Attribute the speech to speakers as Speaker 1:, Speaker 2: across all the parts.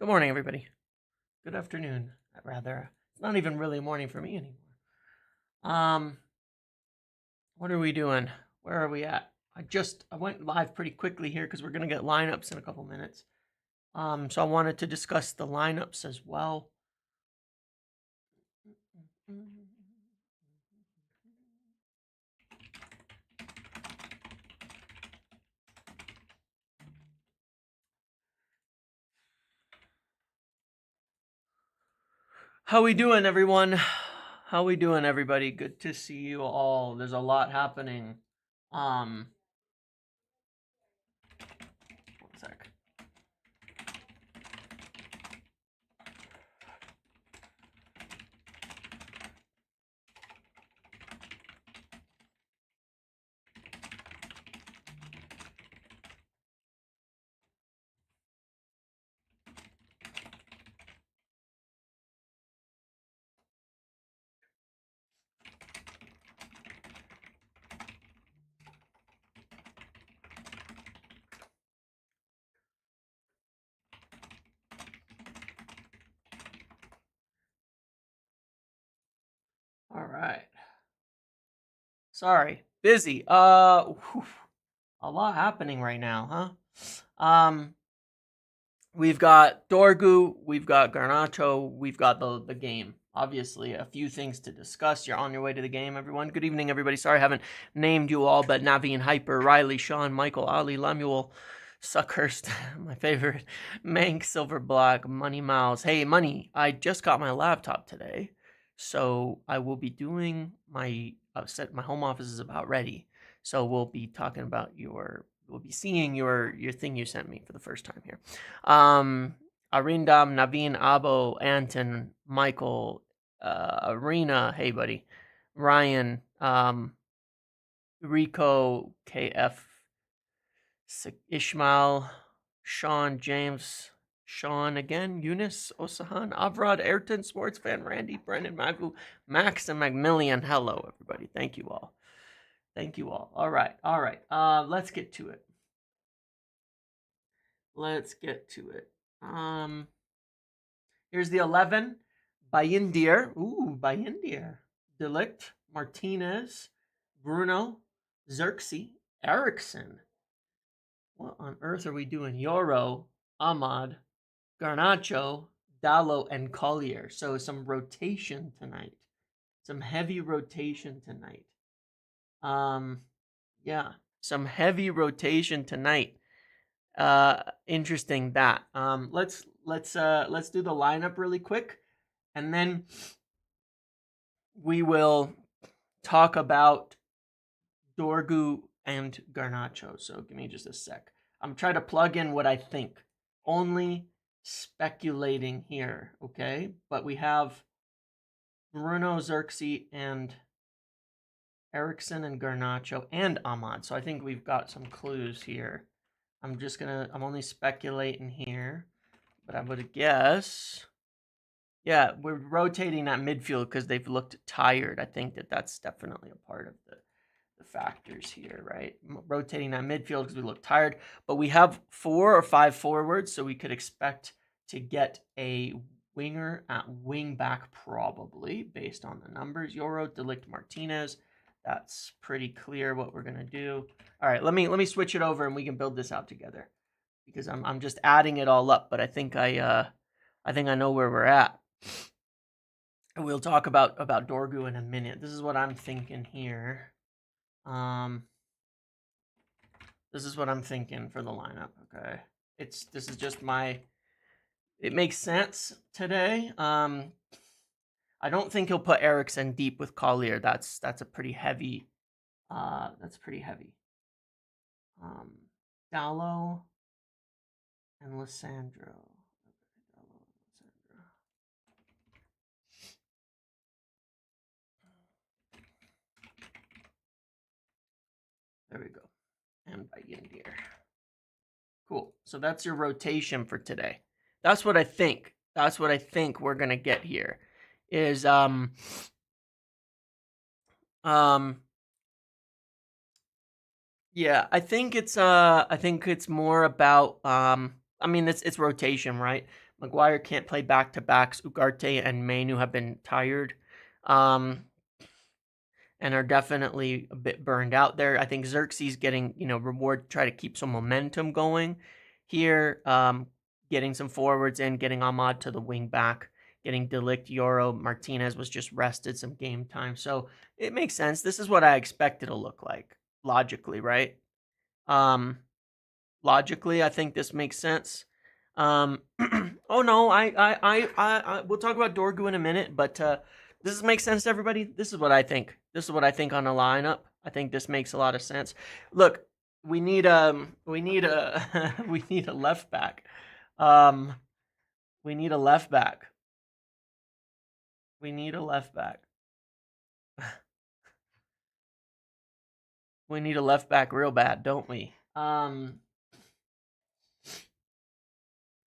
Speaker 1: Good morning, everybody. Good afternoon, rather. It's not even really morning for me anymore. What are we doing? Where are we at? I went live pretty quickly here because we're gonna get lineups in a couple minutes. So I wanted to discuss the lineups as well. How we doing, everyone? How we doing, everybody? Good to see you all. There's a lot happening. One sec. All right. Sorry, busy. A lot happening right now, huh? We've got Dorgu, we've got Garnacho, we've got the game. Obviously, a few things to discuss. You're on your way to the game, everyone. Good evening, everybody. Sorry I haven't named you all, but Navi and Hyper, Riley, Sean, Michael, Ali, Lemuel, Suckhurst, my favorite, Mank, Silver Black, Money Mouse. Hey, Money, I just got my laptop today, so I will be doing my my home office is about ready. So we'll be talking about we'll be seeing your thing you sent me for the first time here. Arindam, Naveen, Abo, Anton, Michael, Arena, hey buddy, Ryan, Rico, KF, Ishmael, Sean, James, Sean again, Eunice, Osahan, Avrod, Ayrton, Sports Fan, Randy, Brendan, Magu, Max, and Macmillian. Hello, everybody. Thank you all. Thank you all. All right. Let's get to it. Here's the 11. Bayindir. Ooh, Bayindir. Delict. Martinez. Bruno. Xerxes. Erickson. What on earth are we doing? Yoro. Ahmad. Garnacho. Dallo, and Collier. So some rotation tonight. Some heavy rotation tonight. Yeah. Some heavy rotation tonight. Interesting that. Let's do the lineup really quick, and then we will talk about Dorgu and Garnacho. So give me just a sec. I'm trying to plug in what I think. Only speculating here, okay? But we have Bruno, Xerxes, and Erickson and Garnacho and Ahmad. So I think we've got some clues here. I'm only speculating here, but I would guess, yeah, we're rotating that midfield because they've looked tired. I think that's definitely a part of the factors here, right? Rotating that midfield because we look tired, but we have 4 or 5 forwards, so we could expect to get a winger at wing back probably based on the numbers. Yoro, Delict, Martinez. That's pretty clear what we're gonna do. All right, let me switch it over and we can build this out together because I'm just adding it all up, but I think I know where we're at. And we'll talk about Dorgu in a minute. This is what I'm thinking here. This is what I'm thinking for the lineup. Okay, this is just it makes sense today. I don't think he'll put Erickson deep with Collier. That's a pretty heavy. That's pretty heavy. Dallo and Lissandro. There we go. And by Yindir. Cool. So that's your rotation for today. That's what I think. That's what I think we're gonna get here. Is yeah, I think it's more about I mean it's rotation, right? Maguire can't play back-to-backs. Ugarte and Mainu have been tired. And are definitely a bit burned out there. I think Xerxes getting, reward to try to keep some momentum going here. Getting some forwards in, getting Ahmad to the wing back, getting Delict, Yoro, Martinez was just rested, some game time. So it makes sense. This is what I expect it'll look like, logically, right? Logically, I think this makes sense. Oh no, we'll talk about Dorgu in a minute, but this makes sense to everybody. This is what I think. This is what I think on a lineup. I think this makes a lot of sense. Look, we need we need a we need a left back. We need a left back. We need a left back. We need a left back real bad, don't we?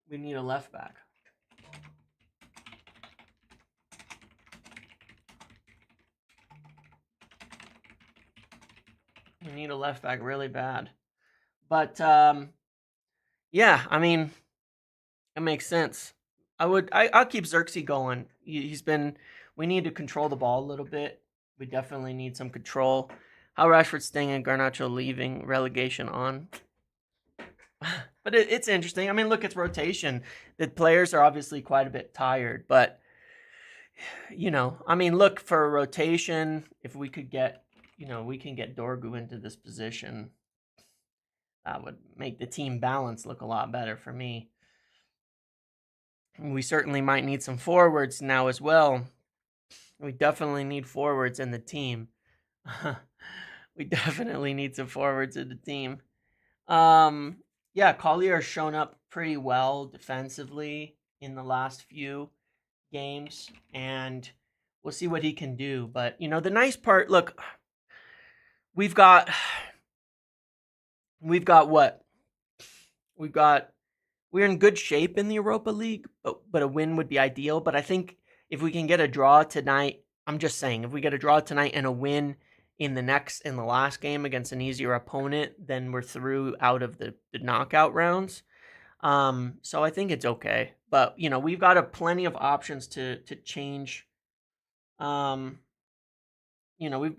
Speaker 1: We need a left back. We need a left back really bad. But yeah, I mean, it makes sense. I'll keep Xerxes going. We need to control the ball a little bit. We definitely need some control. How Rashford staying and Garnacho leaving, relegation on. But it's interesting. I mean, look, it's rotation. The players are obviously quite a bit tired, but I mean, look, for a rotation, if we could get, we can get Dorgu into this position, that would make the team balance look a lot better for me. We certainly might need some forwards now as well. We definitely need forwards in the team. We definitely need some forwards in the team. Yeah, Collier has shown up pretty well defensively in the last few games, and we'll see what he can do. But, the nice part, look, we're in good shape in the Europa League, but a win would be ideal. But I think if we can get a draw tonight, I'm just saying, if we get a draw tonight and a win in the last game against an easier opponent, then we're through out of the knockout rounds. So I think it's okay. But, we've got plenty of options to change. We've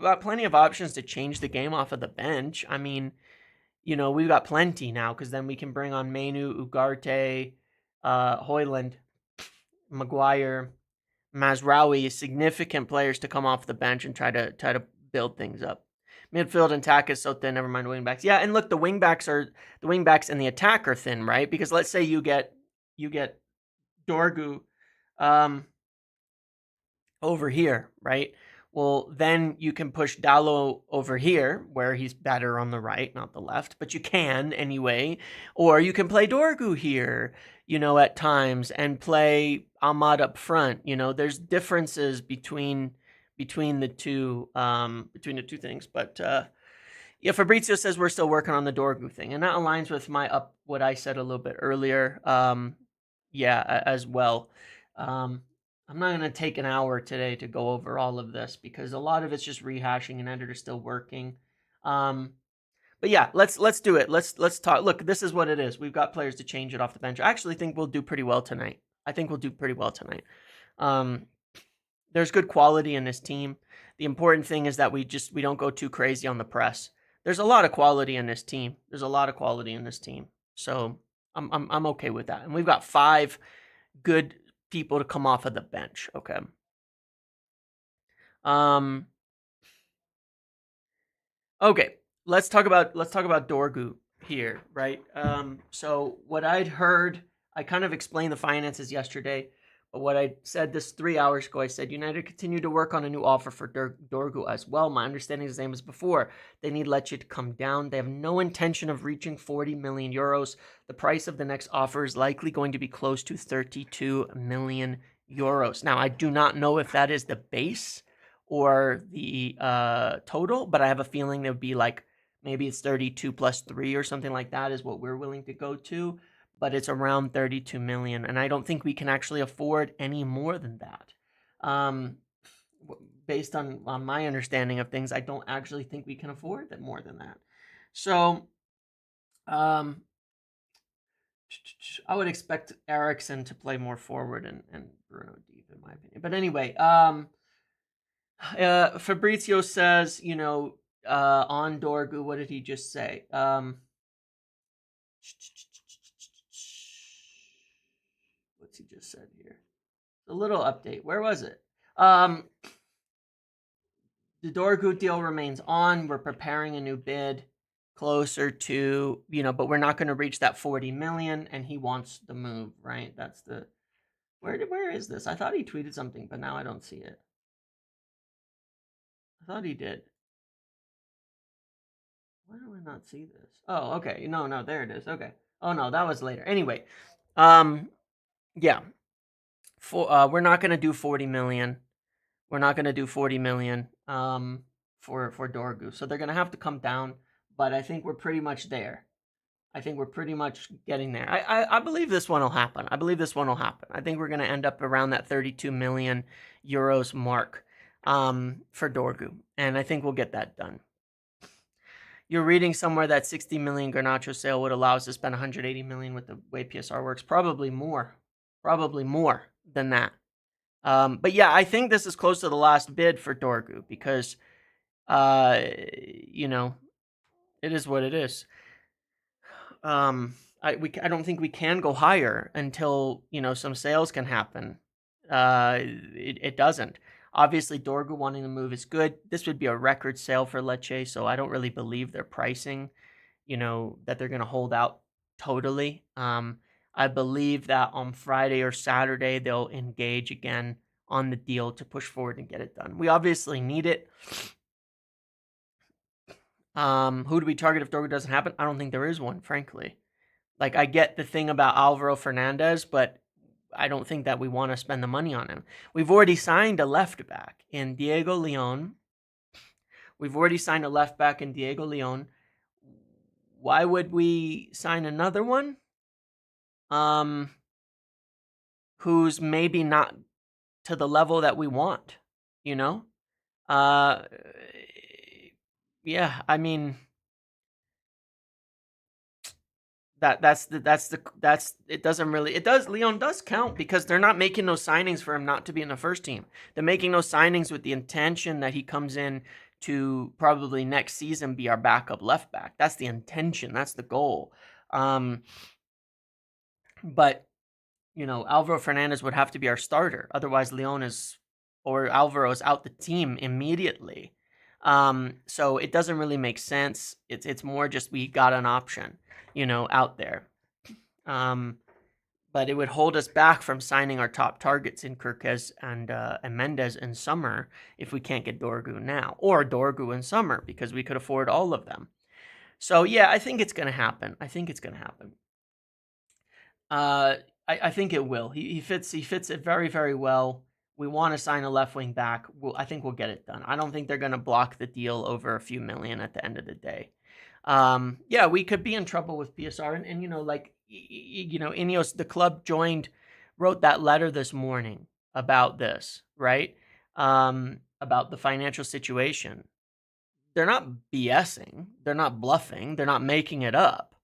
Speaker 1: got plenty of options to change the game off of the bench. I mean, we've got plenty now, because then we can bring on Mainu, Ugarte, Højlund, Maguire, Mazraoui, significant players to come off the bench and try to build things up. Midfield and attack is so thin. Never mind wingbacks. Yeah, and look, the wingbacks and the attack are thin, right? Because let's say you get Dorgu over here, right? Well, then you can push Dalot over here, where he's better on the right, not the left, but you can anyway. Or you can play Dorgu here, at times, and play Ahmad up front. There's differences between the two things. But yeah, Fabrizio says we're still working on the Dorgu thing, and that aligns with what I said a little bit earlier. Yeah, as well. I'm not going to take an hour today to go over all of this, because a lot of it's just rehashing and editor's still working. But yeah, let's do it. Let's talk. Look, this is what it is. We've got players to change it off the bench. I actually think we'll do pretty well tonight. There's good quality in this team. The important thing is that we don't go too crazy on the press. There's a lot of quality in this team. So I'm okay with that. And we've got 5 good people to come off of the bench. Okay. Okay. Let's talk about Dorgu here, right? So what I'd heard, I kind of explained the finances yesterday, but what I said this 3 hours ago, I said United continue to work on a new offer for Dorgu as well. My understanding is the same as before. They need Lecce to come down. They have no intention of reaching 40 million euros. The price of the next offer is likely going to be close to 32 million euros. Now, I do not know if that is the base or the total, but I have a feeling it would be like, maybe it's 32 plus 3 or something like that is what we're willing to go to. But it's around 32 million, and I don't think we can actually afford any more than that. Based on my understanding of things, I don't actually think we can afford more than that. So, I would expect Eriksen to play more forward and Bruno deep, in my opinion. But anyway, Fabrizio says, on Dorgu, what did he just say? What's he just said here? A little update. Where was it? The Dorgu deal remains on. We're preparing a new bid closer to, but we're not going to reach that 40 million, and he wants the move, right? That's the where is this? I thought he tweeted something, but now I don't see it. I thought he did. Why do I not see this? Oh, okay. No, there it is. Okay. Oh no, that was later. Anyway, yeah. We're not gonna do 40 million. We're not gonna do 40 million. For Dorgu, so they're gonna have to come down. But I think we're pretty much there. I think we're pretty much getting there. I believe this one will happen. I think we're going to end up around that 32 million euros mark for Dorgu. And I think we'll get that done. You're reading somewhere that 60 million Garnacho sale would allow us to spend 180 million with the way PSR works. Probably more than that. But yeah, I think this is close to the last bid for Dorgu because, it is what it is. I don't think we can go higher until some sales can happen. It doesn't. Obviously, Dorgu wanting to move is good. This would be a record sale for Lecce, so I don't really believe their pricing. That they're going to hold out totally. I believe that on Friday or Saturday they'll engage again on the deal to push forward and get it done. We obviously need it. Who do we target if Dorgu doesn't happen? I don't think there is one, frankly. Like, I get the thing about Alvaro Fernandez, but I don't think that we want to spend the money on him. We've already signed a left back in Diego Leon. Why would we sign another one? Who's maybe not to the level that we want, yeah, I mean, Leon does count because they're not making those signings for him not to be in the first team. They're making those signings with the intention that he comes in to probably next season be our backup left back. That's the intention. That's the goal. But Alvaro Fernandez would have to be our starter. Otherwise, Alvaro is out the team immediately. So it doesn't really make sense. It's more just we got an option, out there. But it would hold us back from signing our top targets in Kirkez and Mendes in summer if we can't get Dorgu now, or Dorgu in summer because we could afford all of them. So yeah, I think it's going to happen. I think it will. He fits it very, very well. We want to sign a left wing back. I think we'll get it done. I don't think they're going to block the deal over a few million at the end of the day. Yeah, we could be in trouble with PSR. And Ineos, the club wrote that letter this morning about this, right? About the financial situation. They're not BSing. They're not bluffing. They're not making it up.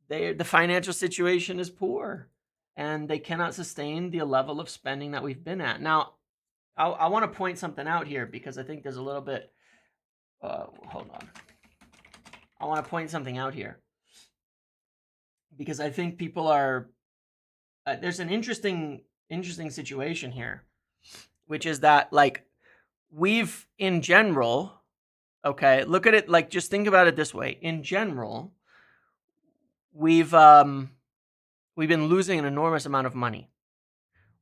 Speaker 1: The financial situation is poor and they cannot sustain the level of spending that we've been at. Now, I want to point something out here because I think there's a little bit, hold on. I want to point something out here because I think people are, there's an interesting situation here, which is that we've in general, okay, look at it, just think about it this way. In general, we've been losing an enormous amount of money.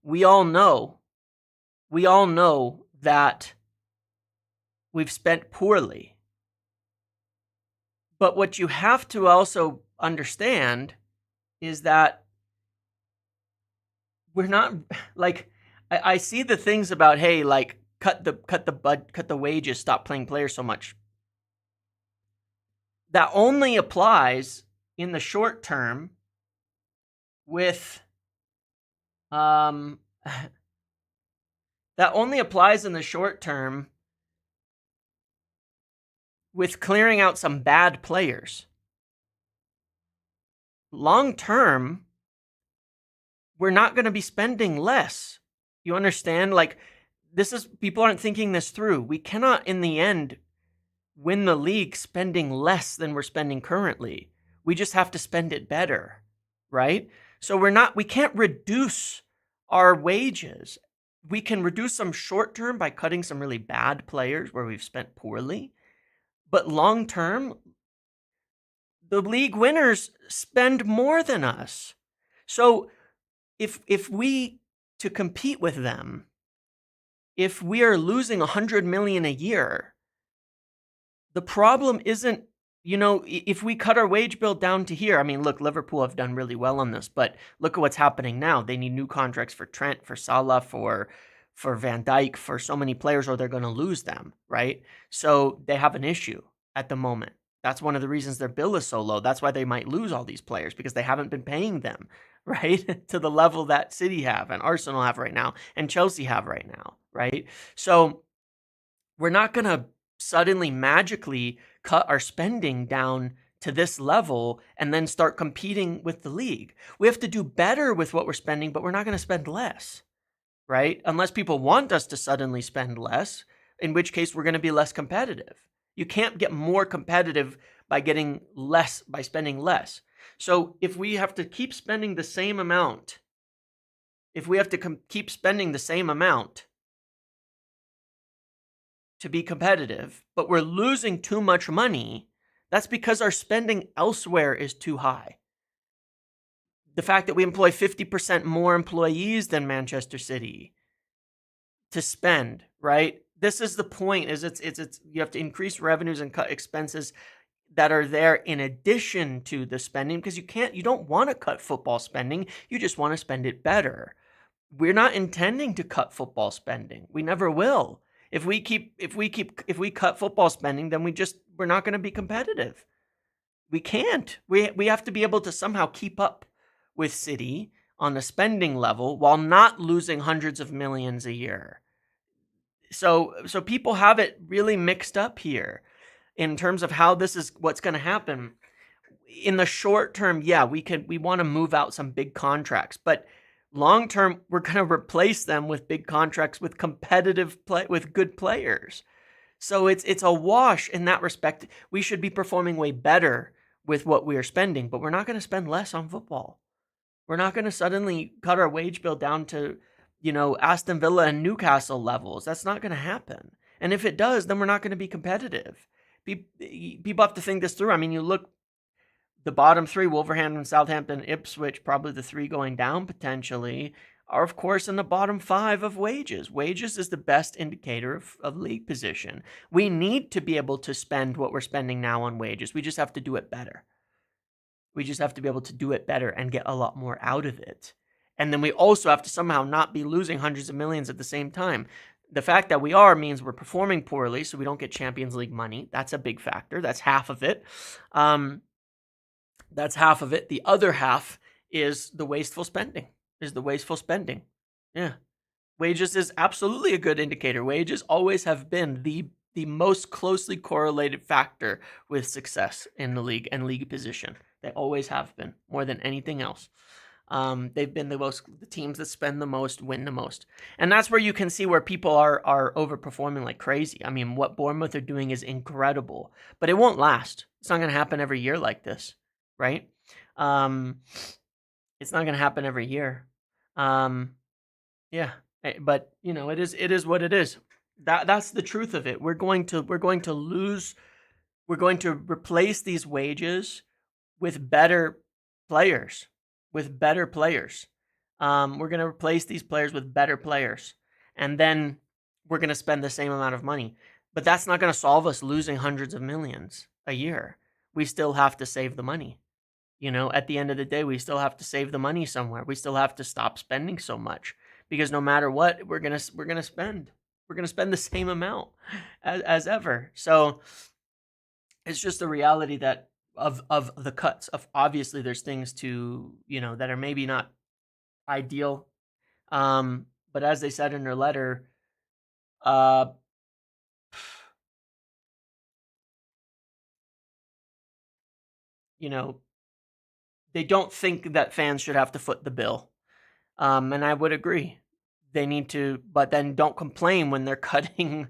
Speaker 1: We all know that we've spent poorly. But what you have to also understand is that we're not I see the things about, hey, cut the wages, stop playing players so much. That only applies in the short term with with clearing out some bad players. Long term, we're not going to be spending less. You understand? Like, people aren't thinking this through. We cannot, in the end, win the league spending less than we're spending currently. We just have to spend it better, right? So we can't reduce our wages. We can reduce some short term by cutting some really bad players where we've spent poorly. But long term, the league winners spend more than us. So if we, to compete with them, if we are losing 100 million a year, the problem isn't, if we cut our wage bill down to here. I mean, look, Liverpool have done really well on this, but look at what's happening now. They need new contracts for Trent, for Salah, for Van Dijk, for so many players, or they're going to lose them, right? So they have an issue at the moment. That's one of the reasons their bill is so low. That's why they might lose all these players, because they haven't been paying them, right? To the level that City have and Arsenal have right now and Chelsea have right now, right? So we're not going to suddenly magically cut our spending down to this level and then start competing with the league. We have to do better with what we're spending, but we're not going to spend less, right? Unless people want us to suddenly spend less, in which case we're going to be less competitive. You can't get more competitive by getting less, by spending less. So if we have to keep spending the same amount, keep spending the same amount to be competitive, but we're losing too much money, that's because our spending elsewhere is too high. The fact that we employ 50% more employees than Manchester City to spend, right? This is the point, is it's you have to increase revenues and cut expenses that are there in addition to the spending, because you don't want to cut football spending, you just want to spend it better. We're not intending to cut football spending. We never will. If we cut football spending, then we're not going to be competitive. We can't. We have to be able to somehow keep up with City on the spending level while not losing hundreds of millions a year. So people have it really mixed up here in terms of how this is what's going to happen. In the short term, yeah, we want to move out some big contracts, but long term, we're going to replace them with big contracts with with good players. So it's a wash in that respect. We should be performing way better with what we are spending, but we're not going to spend less on football. We're not going to suddenly cut our wage bill down to, Aston Villa and Newcastle levels. That's not going to happen. And if it does, then we're not going to be competitive. People have to think this through. I mean, you look, the bottom three, Wolverhampton, Southampton, Ipswich, probably the three going down potentially, are of course in the bottom five of wages. Wages is the best indicator of league position. We need to be able to spend what we're spending now on wages. We just have to do it better. We just have to be able to do it better and get a lot more out of it. And then we also have to somehow not be losing hundreds of millions at the same time. The fact that we are means we're performing poorly, so we don't get Champions League money. That's a big factor. That's half of it. That's half of it. The other half is the wasteful spending. Yeah. Wages is absolutely a good indicator. Wages always have been the most closely correlated factor with success in the league and league position. They always have been, more than anything else. They've been the teams that spend the most win the most. And that's where you can see where people are overperforming like crazy. I mean, what Bournemouth are doing is incredible, but it won't last. It's not going to happen every year like this, right? It's not going to happen every year. Yeah, but it is what it is. That's the truth of it. We're going to replace these wages with better players. We're going to replace these players with better players, and then we're going to spend the same amount of money. But that's not going to solve us losing hundreds of millions a year. We still have to save the money. At the end of the day, we still have to save the money somewhere. We still have to stop spending so much, because no matter what, we're gonna spend the same amount as ever. So it's just the reality that of the cuts. Of obviously, there's things to that are maybe not ideal, but as they said in their letter, they don't think that fans should have to foot the bill. And I would agree. They need to, but then don't complain when they're cutting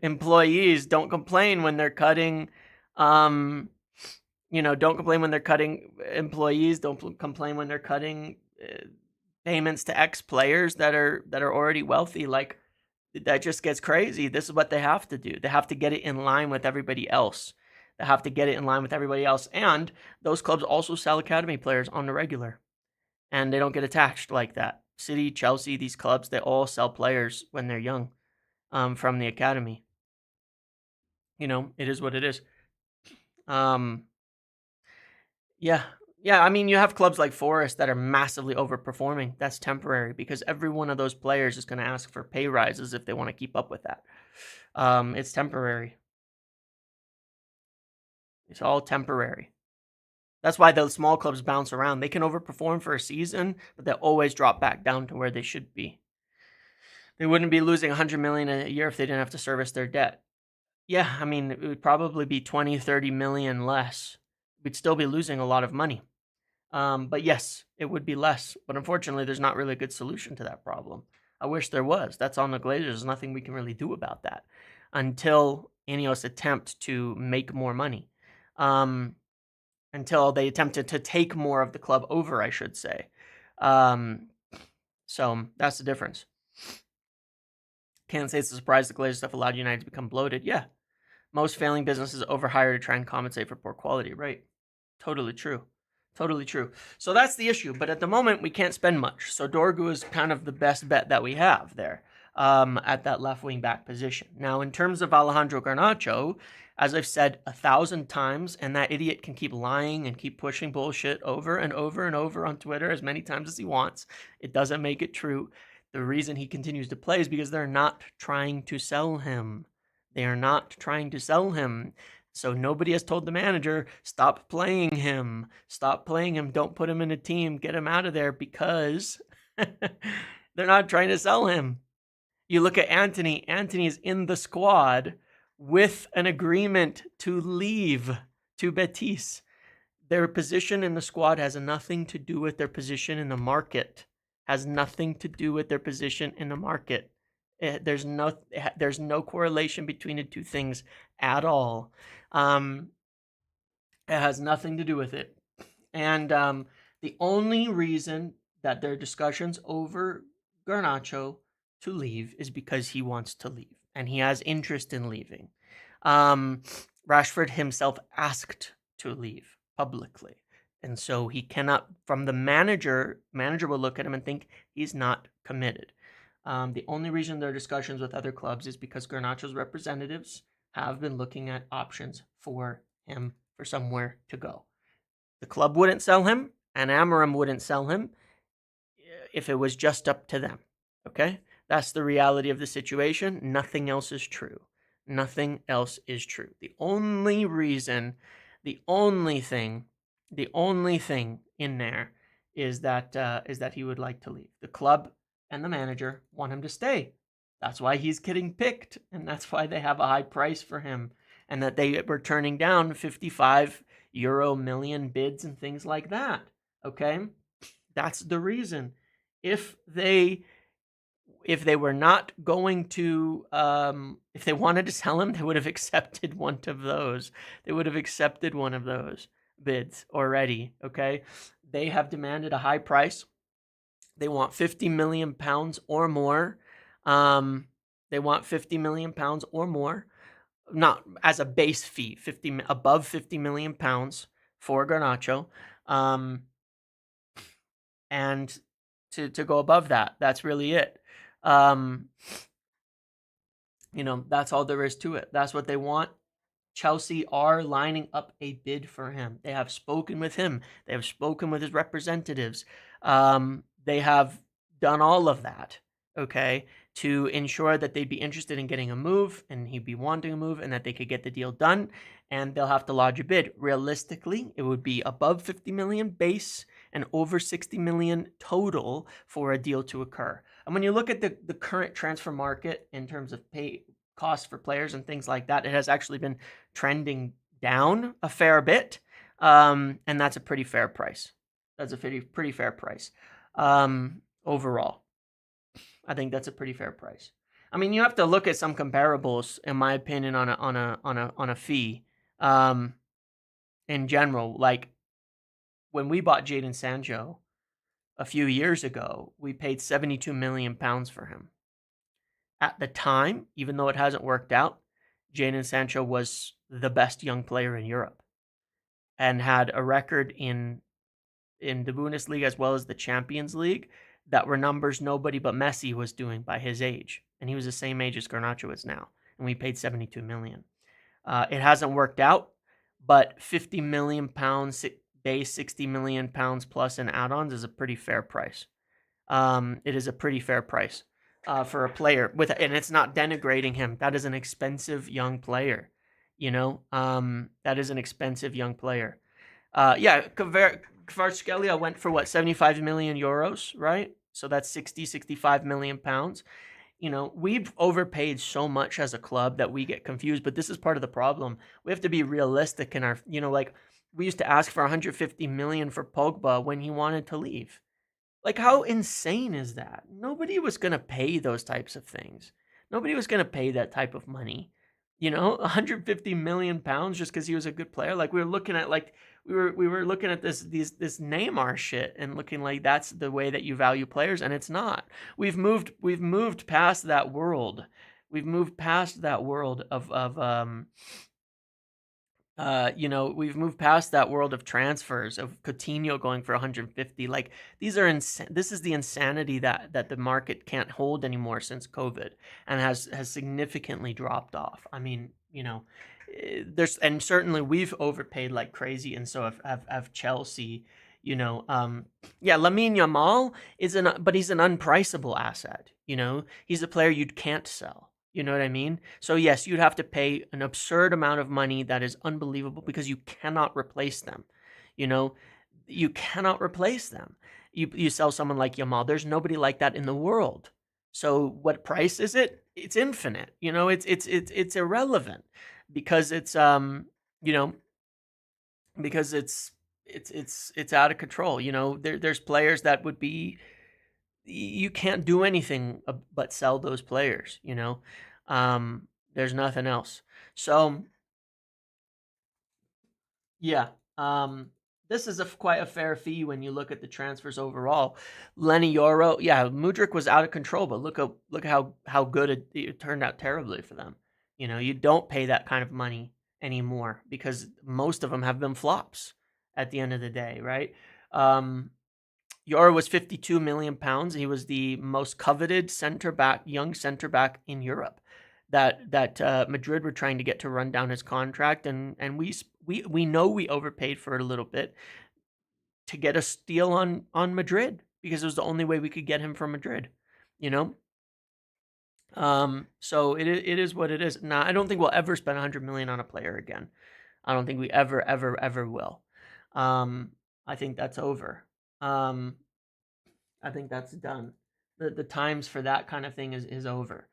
Speaker 1: employees. Don't complain when they're cutting, don't complain when they're cutting employees. Don't complain when they're cutting payments to ex-players that are already wealthy. Like, that just gets crazy. This is what they have to do. They have to get it in line with everybody else. And those clubs also sell academy players on the regular, and they don't get attached like that. City, Chelsea, these clubs, they all sell players when they're young, from the academy. It is what it is. Yeah. I mean, you have clubs like Forest that are massively overperforming. That's temporary, because every one of those players is going to ask for pay rises if they want to keep up with that. It's temporary. It's all temporary. That's why the small clubs bounce around. They can overperform for a season, but they'll always drop back down to where they should be. They wouldn't be losing $100 million a year if they didn't have to service their debt. Yeah, I mean, it would probably be 20, 30 million less. We'd still be losing a lot of money. But yes, it would be less. But unfortunately, there's not really a good solution to that problem. I wish there was. That's on the Glazers. There's nothing we can really do about that until Ineos attempt to make more money. Until they attempted to take more of the club over, I should say. So that's the difference. Can't say it's a surprise the Glazers have allowed United to become bloated. Yeah. Most failing businesses overhire to try and compensate for poor quality. Right. Totally true. So that's the issue. But at the moment, we can't spend much. So Dorgu is kind of the best bet that we have there, at that left wing back position. Now, in terms of Alejandro Garnacho, as I've said 1,000 times, and that idiot can keep lying and keep pushing bullshit over and over and over on Twitter as many times as he wants, it doesn't make it true. The reason he continues to play is because they're not trying to sell him. So nobody has told the manager, stop playing him. Don't put him in a team. Get him out of there, because they're not trying to sell him. You look at Anthony. Anthony is in the squad with an agreement to leave to Betis. Their position in the squad has nothing to do with their position in the market. There's no correlation between the two things at all. It has nothing to do with it. And the only reason that there are discussions over Garnacho to leave is because he wants to leave and he has interest in leaving. Rashford himself asked to leave publicly. And so he cannot, from the manager will look at him and think he's not committed. The only reason there are discussions with other clubs is because Garnacho's representatives have been looking at options for him for somewhere to go. The club wouldn't sell him, and Amorim wouldn't sell him if it was just up to them. Okay? That's the reality of the situation. Nothing else is true. The only thing in there is that he would like to leave. The club and the manager want him to stay. That's why he's getting picked, and that's why they have a high price for him, and that they were turning down 55 euro million bids and things like that. Okay? That's the reason. If they were not going to, if they wanted to sell him, they would have accepted one of those. Bids already. Okay? They have demanded a high price. They want 50 million pounds or more. Not as a base fee, above 50 million pounds for Garnacho. And to go above that, that's really it. That's all there is to it. That's what they want. Chelsea are lining up a bid for him. They have spoken with him. They have spoken with his representatives. They have done all of that, okay, to ensure that they'd be interested in getting a move and he'd be wanting a move and that they could get the deal done, and they'll have to lodge a bid. Realistically, it would be above 50 million base and over 60 million total for a deal to occur. And when you look at the current transfer market in terms of pay costs for players and things like that, it has actually been trending down a fair bit. And that's a pretty fair price. That's a pretty fair price. Overall, I think that's a pretty fair price. I mean, you have to look at some comparables, in my opinion, on a fee. In general, like when we bought Jadon Sancho a few years ago, we paid 72 million pounds for him. At the time, even though it hasn't worked out, Jadon Sancho was the best young player in Europe and had a record in the Bundesliga as well as the Champions League that were numbers nobody but Messi was doing by his age, and he was the same age as Garnacho is now, and we paid 72 million. It hasn't worked out, but 50 million pounds base, 60 million pounds plus in add-ons is a pretty fair price. It is a pretty fair price for a player with, and it's not denigrating him. That is an expensive young player. That is an expensive young player. Yeah, Kvaratskhelia went for what, 75 million euros, right? So that's 65 million pounds. We've overpaid so much as a club that we get confused, but this is part of the problem. We have to be realistic in our, like we used to ask for 150 million for Pogba when he wanted to leave. Like, how insane is that? Nobody was going to pay those types of things. Nobody was going to pay that type of money. 150 million pounds just because he was a good player. Like, we were looking at this Neymar shit and looking like that's the way that you value players, and it's not. We've moved past that world. We've moved past that world we've moved past that world of transfers, of Coutinho going for 150. Like, these are this is the insanity that the market can't hold anymore since COVID, and has significantly dropped off. I mean, and certainly we've overpaid like crazy, and so have Chelsea. Yeah, Lamine Yamal but he's an unpriceable asset. He's a player you can't sell. You know what I mean? So yes, you'd have to pay an absurd amount of money that is unbelievable because you cannot replace them. You cannot replace them. You sell someone like Yamal, there's nobody like that in the world. So what price is it? It's infinite. It's irrelevant because it's because it's out of control. There's players that would be, you can't do anything but sell those players. There's nothing else. So yeah, this is quite a fair fee when you look at the transfers overall. Lenny Yoro, yeah, Mudryk was out of control, but look how good it turned out terribly for them. You don't pay that kind of money anymore because most of them have been flops at the end of the day, right? Yoro was 52 million pounds. He was the most coveted young center back in Europe. That Madrid were trying to get to run down his contract, and we know we overpaid for it a little bit to get a steal on Madrid because it was the only way we could get him from Madrid. So it is what it is. Now, I don't think we'll ever spend 100 million on a player again. I don't think we ever will. I think that's over. I think that's done. The times for that kind of thing is over.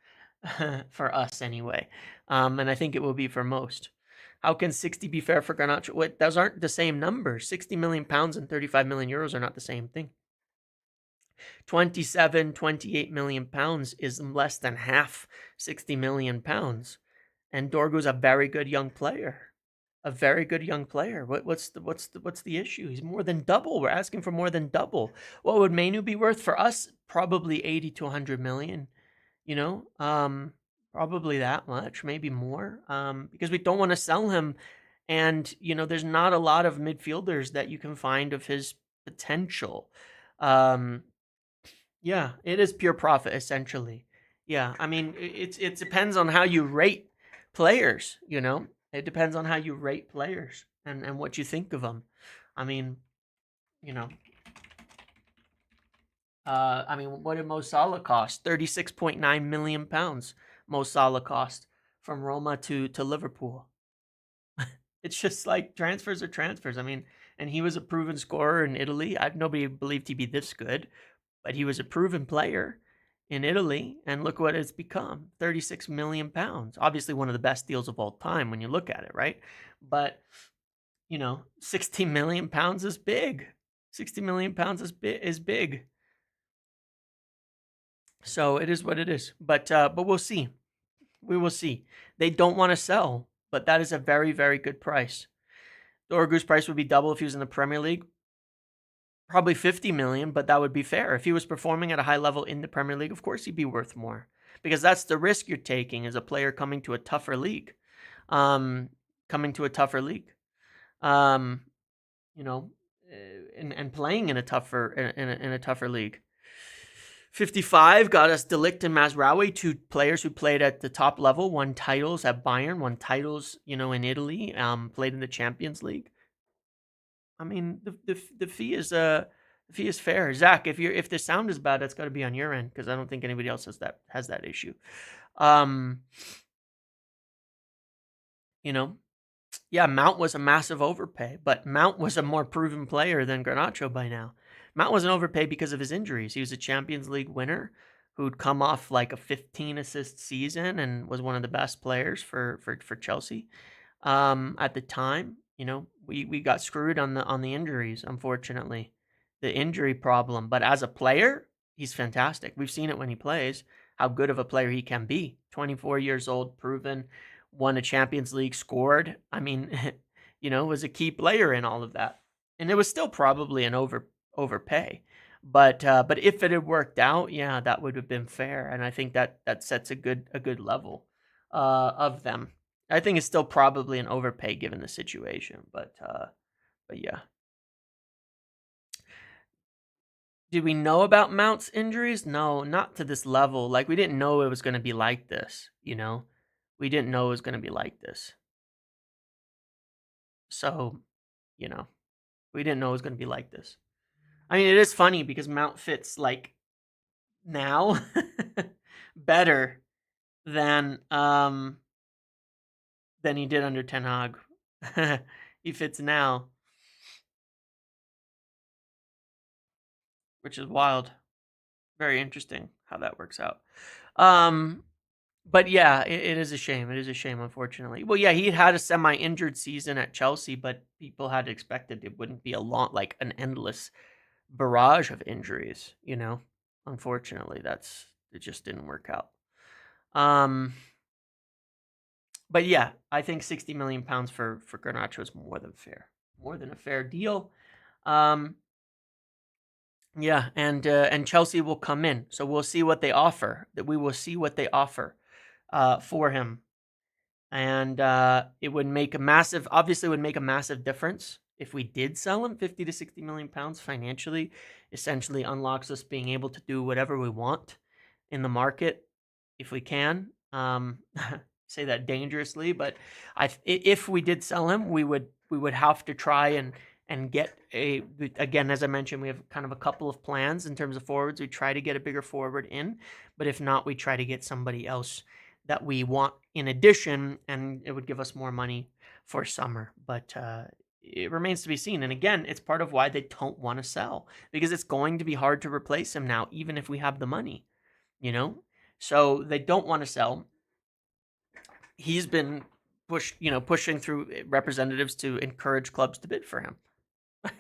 Speaker 1: For us anyway. And I think it will be for most. How can 60 be fair for Garnacho? Wait, those aren't the same numbers. 60 million pounds and 35 million euros are not the same thing. 28 million pounds is less than half 60 million pounds. And Dorgu's a very good young player. A very good young player. What's the issue? He's more than double. We're asking for more than double. What would Mainu be worth for us? Probably 80 to 100 million. Probably that much, maybe more, because we don't want to sell him. And, there's not a lot of midfielders that you can find of his potential. Yeah, it is pure profit, essentially. Yeah, I mean, it depends on how you rate players, It depends on how you rate players and what you think of them. I mean, what did Mo Salah cost? 36.9 million pounds. Mo Salah cost from Roma to Liverpool. It's just like transfers are transfers. I mean, and he was a proven scorer in Italy. Nobody believed he'd be this good, but he was a proven player in Italy, and look what it's become. 36 million pounds. Obviously one of the best deals of all time when you look at it, right? But 60 million pounds is big. 60 million pounds is big. So it is what it is. But we'll see. We will see. They don't want to sell, but that is a very, very good price. Dorgu's price would be double if he was in the Premier League. Probably 50 million, but that would be fair. If he was performing at a high level in the Premier League, of course he'd be worth more. Because that's the risk you're taking as a player coming to a tougher league. Coming to a tougher league. And playing in a tougher league. 55 got us Delict and Mazraoui, two players who played at the top level, won titles at Bayern, won titles, in Italy, played in the Champions League. I mean, the fee is fair. Zach, if the sound is bad, that's got to be on your end because I don't think anybody else has that issue. Yeah, Mount was a massive overpay, but Mount was a more proven player than Garnacho by now. Mount was an overpay because of his injuries. He was a Champions League winner who'd come off like a 15 assist season and was one of the best players for Chelsea. At the time, we got screwed on the injuries, unfortunately. The injury problem, but as a player, he's fantastic. We've seen it when he plays, how good of a player he can be. 24 years old, proven, won a Champions League, scored. I mean, was a key player in all of that. And it was still probably an overpay. But if it had worked out, yeah, that would have been fair. And I think that sets a good level of them. I think it's still probably an overpay given the situation, but yeah. Did we know about Mount's injuries? No, not to this level. Like, we didn't know it was going to be like this, We didn't know it was going to be like this. So, we didn't know it was going to be like this. I mean, it is funny because Mount fits, like, now better than he did under Ten Hag. He fits now, which is wild. Very interesting how that works out. But yeah, it is a shame. It is a shame, unfortunately. Well, yeah, he had a semi-injured season at Chelsea, but people had expected it wouldn't be an endless barrage of injuries, Unfortunately, it just didn't work out. But yeah, I think 60 million pounds for Garnacho is more than fair. More than a fair deal. Yeah, and Chelsea will come in, so we'll see what they offer. That we will see what they offer for him, and it would make a massive difference if we did sell him. 50 to 60 million pounds financially essentially unlocks us being able to do whatever we want in the market if we can. Say that dangerously, but if we did sell him, we would have to try and get again, as I mentioned, we have kind of a couple of plans in terms of forwards. We try to get a bigger forward in, but if not, we try to get somebody else that we want in addition, and it would give us more money for summer. But it remains to be seen. And again, it's part of why they don't want to sell, because it's going to be hard to replace him now, even if we have the money, So they don't want to sell. He's been pushing through representatives to encourage clubs to bid for him.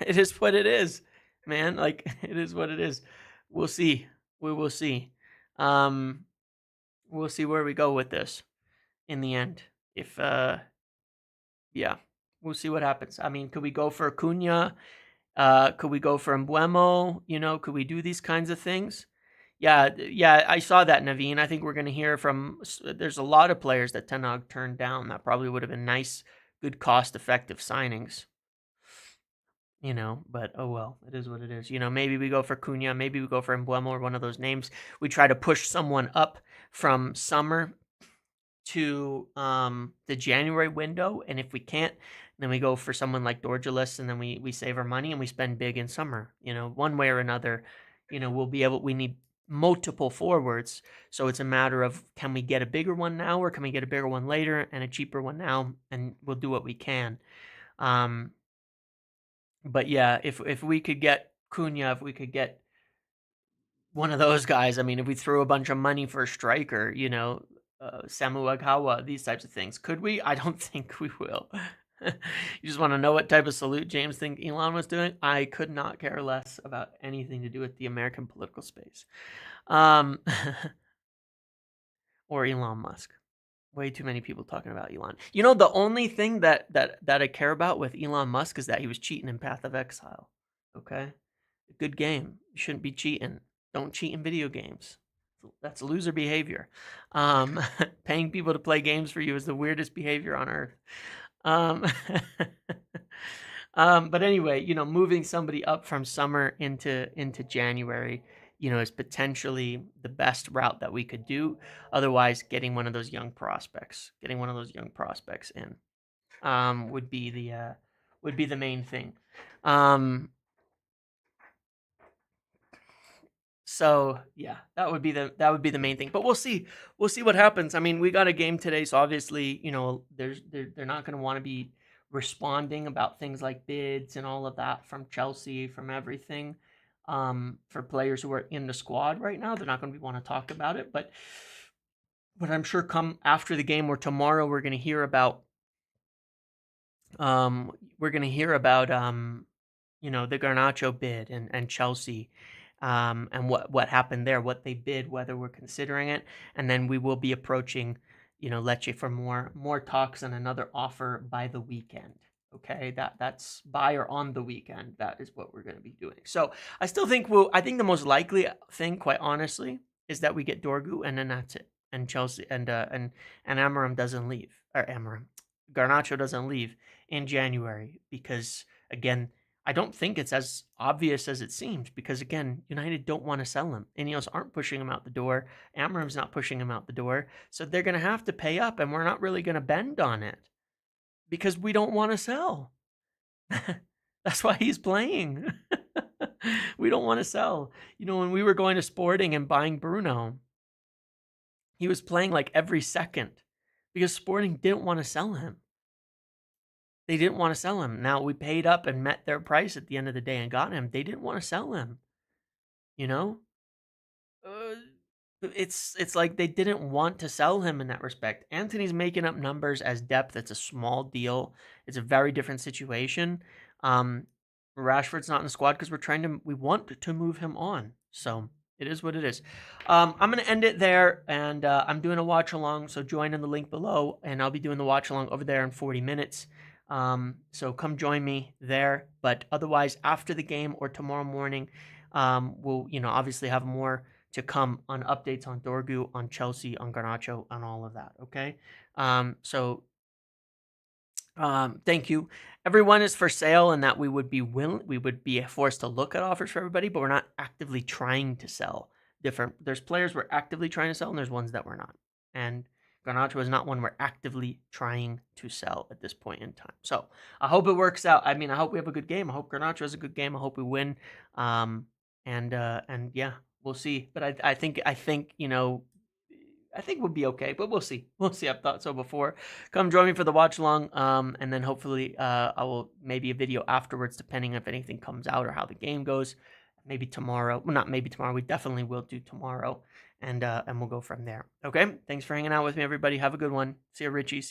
Speaker 1: It is what it is, man. Like, it is what it is. We'll see. We will see. We'll see where we go with this in the end. If yeah, we'll see what happens. I mean, could we go for Cunha? Could we go for Mbuemo? Could we do these kinds of things? Yeah, I saw that, Naveen. I think we're going to hear from. There's a lot of players that Ten Hag turned down. That probably would have been nice, good, cost-effective signings. But oh well, it is what it is. Maybe we go for Cunha, maybe we go for Mbuemo or one of those names. We try to push someone up from summer to the January window, and if we can't, then we go for someone like Dorgu, and then we save our money and we spend big in summer. One way or another, we need multiple forwards, so it's a matter of, can we get a bigger one now, or can we get a bigger one later and a cheaper one now, and we'll do what we can. But yeah, if we could get Cunha, if we could get one of those guys, I mean, if we threw a bunch of money for a striker, Samu Agawa, these types of things, could we? I don't think we will. You just want to know what type of salute James think Elon was doing? I could not care less about anything to do with the American political space. Or Elon Musk. Way too many people talking about Elon. You know, the only thing that I care about with Elon Musk is that he was cheating in Path of Exile. Okay? Good game. You shouldn't be cheating. Don't cheat in video games. That's loser behavior. Paying people to play games for you is the weirdest behavior on earth. Um, but anyway, you know, moving somebody up from summer into January, you know, is potentially the best route that we could do. Otherwise, getting one of those young prospects in, would be the main thing. So yeah, that would be the main thing. But we'll see what happens. I mean, we got a game today, so obviously, you know, they're not going to want to be responding about things like bids and all of that from Chelsea, from everything. For players who are in the squad right now, they're not going to want to talk about it. But I'm sure come after the game or tomorrow, we're going to hear about you know, the Garnacho bid and Chelsea, and what happened there, what they bid, whether we're considering it, and then we will be approaching, you know, Lecce for more talks and another offer by the weekend. Okay, that's by or on the weekend. That is what we're going to be doing. So I still think I think the most likely thing, quite honestly, is that we get Dorgu and then that's it. And Chelsea and Amarim doesn't leave, or Garnacho doesn't leave in January, because again, I don't think it's as obvious as it seems, because again, United don't want to sell him. Ineos aren't pushing him out the door. Amarim's not pushing him out the door. So they're going to have to pay up, and we're not really going to bend on it because we don't want to sell. That's why he's playing. We don't want to sell. You know, when we were going to Sporting and buying Bruno, he was playing like every second because Sporting didn't want to sell him. They didn't want to sell him. Now, we paid up and met their price at the end of the day and got him. They didn't want to sell him. You know? Uh, it's like they didn't want to sell him in that respect. Anthony's making up numbers as depth. It's a small deal. It's a very different situation. Rashford's not in the squad because we want to move him on. So it is what it is. I'm going to end it there, and I'm doing a watch along. So join in the link below, and I'll be doing the watch along over there in 40 minutes. So come join me there. But otherwise, after the game or tomorrow morning, we'll, you know, obviously have more to come on updates on Dorgu, on Chelsea, on Garnacho, on all of that. Okay. Thank you. Everyone is for sale, and that we would be forced to look at offers for everybody, but we're not actively trying to sell. There's players we're actively trying to sell, and there's ones that we're not. And Garnacho is not one we're actively trying to sell at this point in time. So I hope it works out. I mean, I hope we have a good game. I hope Garnacho has a good game. I hope we win. And yeah, we'll see. But I think you know, I think we'll be okay, but we'll see. We'll see. I've thought so before. Come join me for the watch along, and then hopefully I will maybe a video afterwards, depending if anything comes out or how the game goes. Maybe tomorrow. Well, not maybe tomorrow. We definitely will do tomorrow, and we'll go from there. Okay. Thanks for hanging out with me, everybody. Have a good one. See you, Richie.